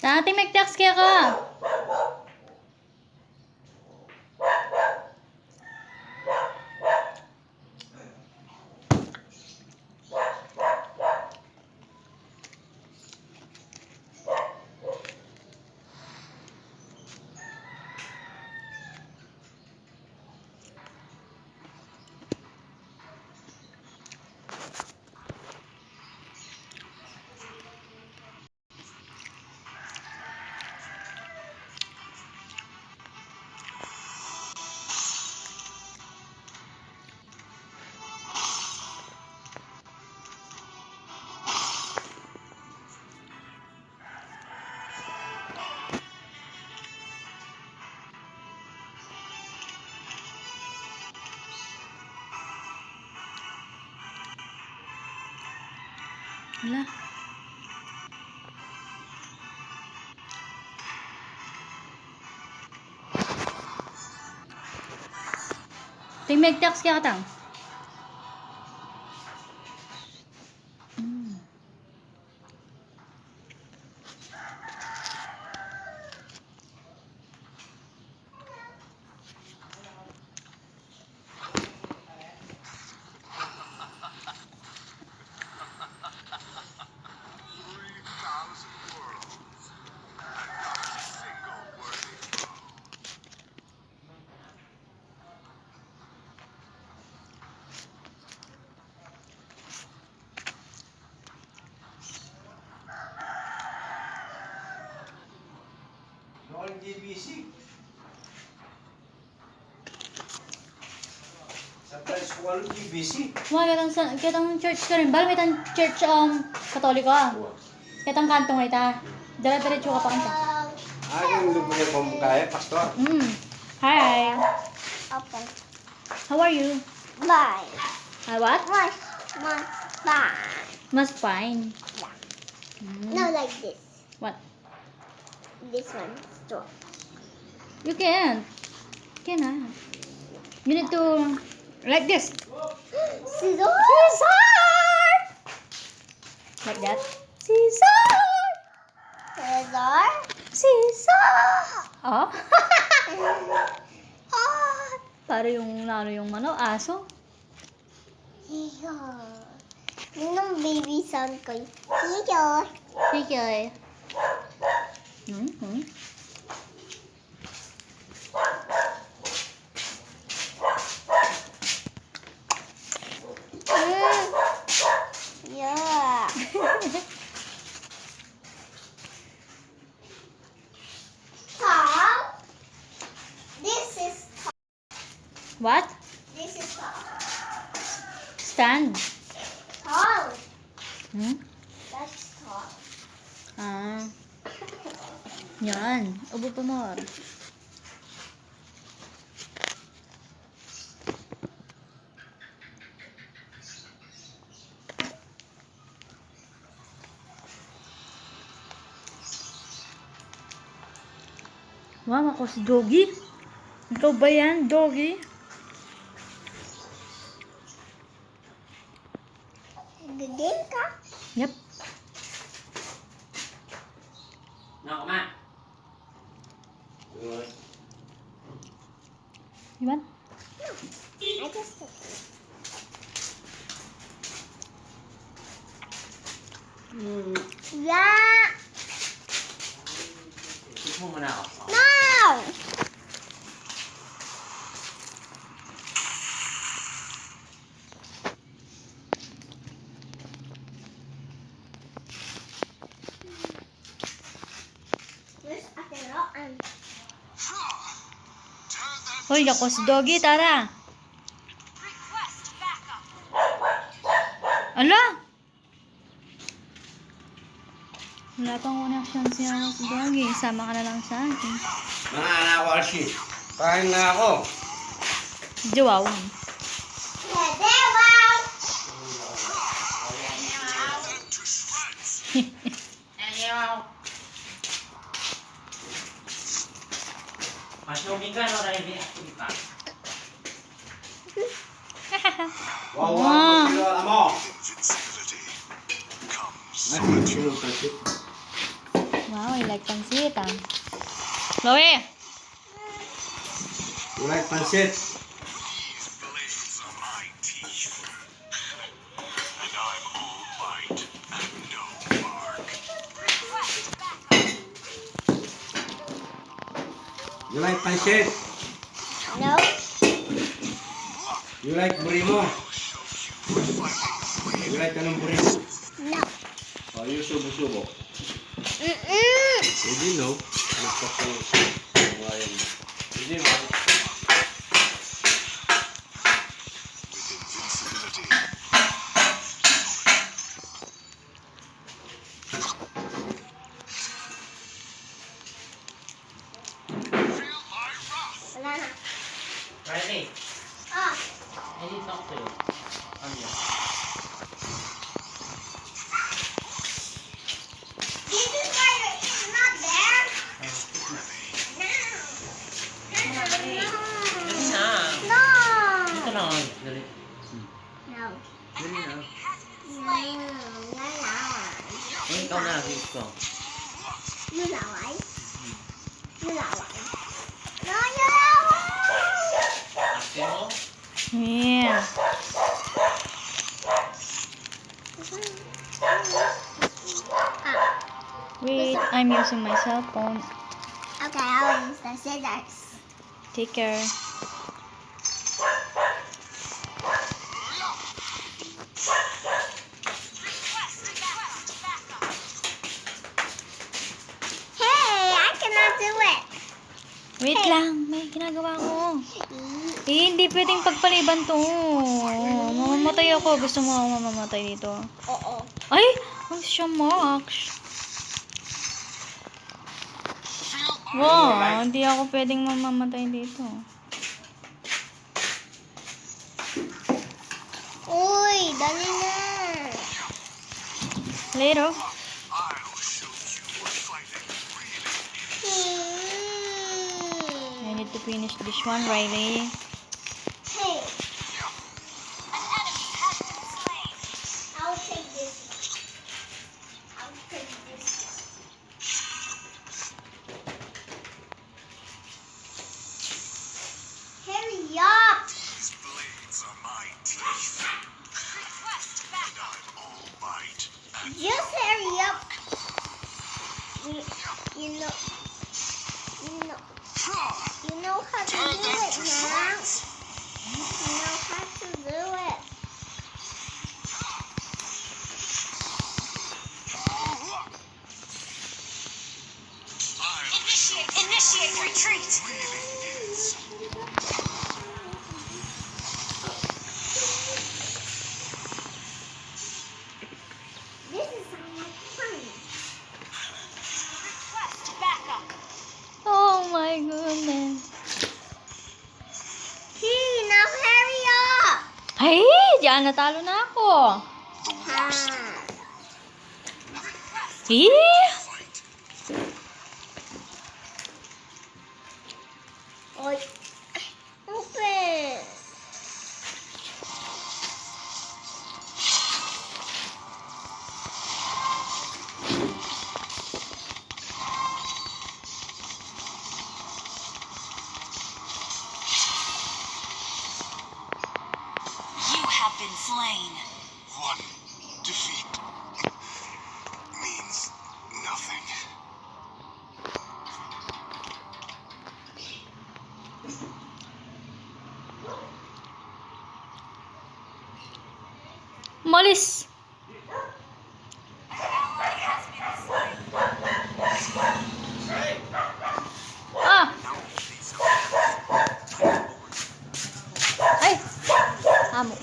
Dati mag-text kaya ka. Wala. Ting mag-text kaya ka tang. GBC. Sa school GBC. Kitang church ka rin. Bala may tang church katoliko ah. Kitang kantong ay ta. Dala-diretso ka pa kanta. Yung lugar ng Pampanga, pastor. Hi. Okay. How are you? Bye. What? Bye. Mas fine. Yeah. No, like this. What? This one. Straw. You can't. Cannot. You need to like this. Scissor. Caesar! Like that. Caesar! Scissor. Caesar! Oh. Oh. Para yung aso. Scissor. Yun ang baby sound ko. Scissor. Sige. Yeah. Tom. This is Tom. What? This is Tom. Stand. Tom. That's Tom. Yan. Ubo pa more. Wow, ako si Doggy. Ikaw ba yan, Doggy? Gagawin ka? Yep. Nakama. Good. You want? I just Yeah. Kiss mo muna ako. No. Where's Ateroan? Hoy, ako si Doggy, tara. Ala? Wala pang unang chance niya si Doggy. Sama ka na lang sa akin. Mga anak ko, Archie. Kain na ako. Jowaw. Masugin ka, no? Dahil di ako pa. Wow. Mo. Wow, I like like pansit, ah. Chloe! You like pancit? You like pancit? No. You like burimo? You like anong burimo? No. Oh, you subo-subo. Mm-mm. Hindi, no? Hindi, no? Wala na. Riley, Ah. I need to talk to you. Come here. This is why it's not there. Dali No. na. No. Dito lang. Dali. No. Dali na. Wala. Eh, ikaw na. Gusto. You laway? You laway? No, you laway! Ate mo? Yeah. Wait, I'm using my cell phone. Okay, I'll use the scissors. Take care. Hey, I cannot do it. Wait lang, may ginagawa ko. Eh, hindi pwedeng pagpaliban to. Mamamatay ako. Gusto mo ako mamamatay dito? Oo. Ay! Ang siya, Max. Wow, hindi ako pwedeng mamamatay dito. Uy, dali na. Later. I need to finish this one, Riley. Hey. I'll take this one. I'll take this one. Hurry up. Just hurry up. You know how to do it now. You know how to do it. Initiate retreat. This is so much fun. Request backup. Oh my goodness. Hey, now hurry up. Ay! Diyan, natalo na ako. Eh? Oy. Open. You have been slain. One defeat means nothing. Malis. Ah! Ay! Amo.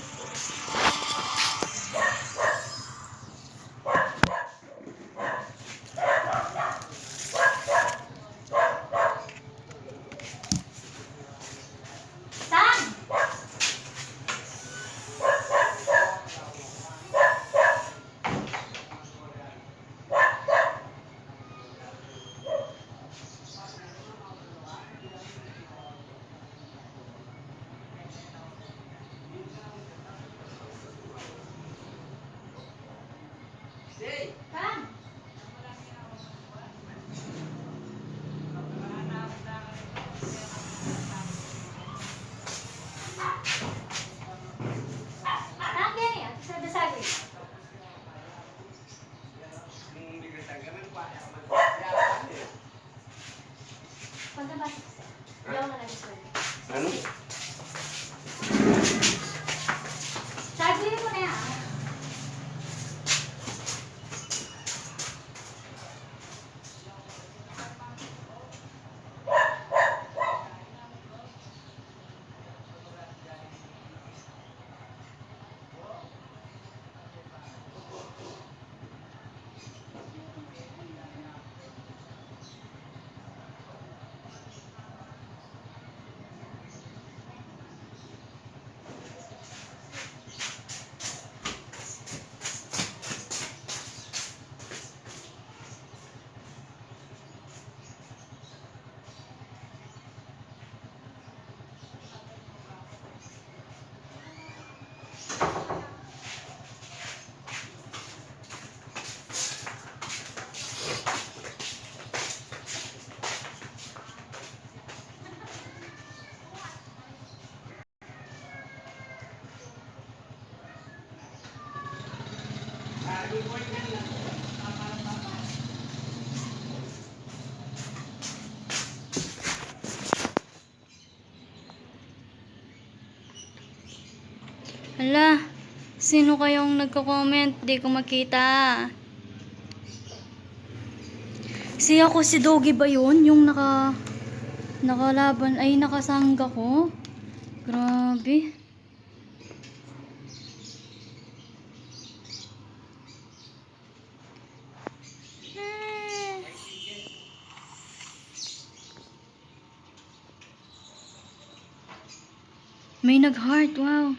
Hala, sino kayong nagko-comment? Di ko makita. Si Doggy ba yun? Yung nakalaban, ay nakasangga ko? Grabe. May nag-heart, wow.